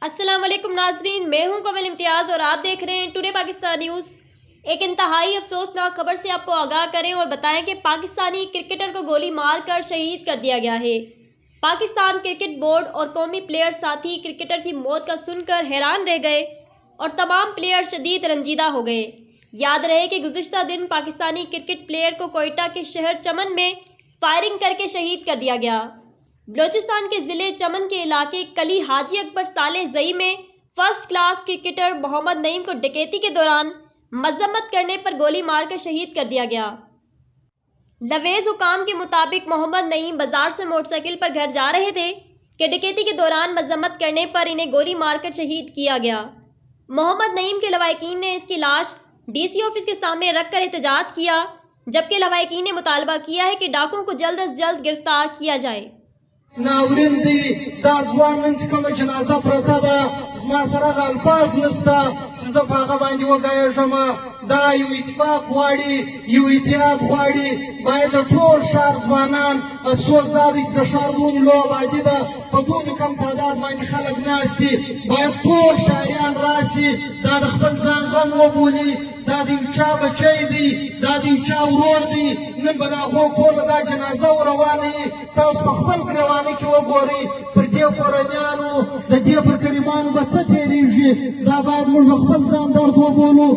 अस्सलाम वालेकुम नाजरीन, मैं हूं कमल इम्तियाज़ और आप देख रहे हैं टुडे पाकिस्तान न्यूज़। एक इंतहाई अफसोसनाक खबर से आपको आगाह करें और बताएं कि पाकिस्तानी क्रिकेटर को गोली मारकर शहीद कर दिया गया है। पाकिस्तान क्रिकेट बोर्ड और कौमी प्लेयर साथी क्रिकेटर की मौत का सुनकर हैरान रह गए और तमाम प्लेयर शदीद रंजीदा हो गए। याद रहे कि गुज़िश्ता दिन पाकिस्तानी क्रिकेट प्लेयर को कोयटा के शहर चमन में फायरिंग करके शहीद कर दिया गया। बलोचिस्तान के ज़िले चमन के इलाके कली हाजी अकबर साले जई में फर्स्ट क्लास क्रिकेटर मोहम्मद नईम को डकैती के दौरान मजम्मत करने पर गोली मारकर शहीद कर दिया गया। लवेज हुकाम के मुताबिक मोहम्मद नईम बाजार से मोटरसाइकिल पर घर जा रहे थे कि डकैती के दौरान मजम्मत करने पर इन्हें गोली मारकर शहीद किया गया। मोहम्मद नईम के लवाहिकीन ने इसकी लाश डीसी ऑफिस के सामने रखकर एहतजाज किया, जबकि लवाहिकीन ने मुतालबा किया है कि डाकुओं को जल्द अज जल्द गिरफ्तार किया जाए। नावरिन दी दा जवान नन څه کومه جنازه پرته ده زما سره هغه الفاظ نشته چې زه په هغه باندې وږیږم. دا یو اتفاق غواړي، یو اتحاد غواړي. باید د ټول ښار ځوانان، افسوس دا دی چې د ښار دونې لویه آبادي ده، په دونې کم تعداد باندې خلک ناست دي. باید ټول ښاریان راشي، دا د خپل ځان غم وبولي. دا د یو چا بچی دی، دا د یو چا ورور دی. نن به د هغو کور له دا جنازه وروانه وي. تاسو په خپل ګریوانه کې وګورئ، پر دې کورنیانو د دې پر کریمانو به څه تېرېږي. دا باید موږ خپل ځان درد وبولو.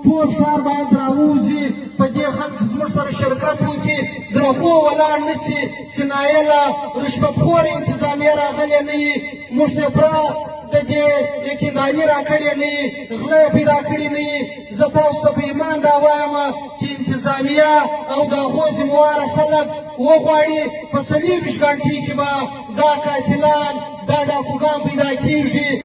ټول ښار باید راووځي، په دې خلک زموږ سره شرکت وکړي، د هغو ولاړ نه شي چې نایله رشوتخور انتظامیه راغلې نه وي. موږ نه پوره د دې یقینداري راکړې نه وي، غله یې پیدا کړې نه وي. زه تاسو ته په ایمان دا وایم چې انتظامیه او د هغو ذمهواره خلک وغواړي، په 24 غنټې کې به دا قاتلان، دا ډاکوګان پیدا کېږي.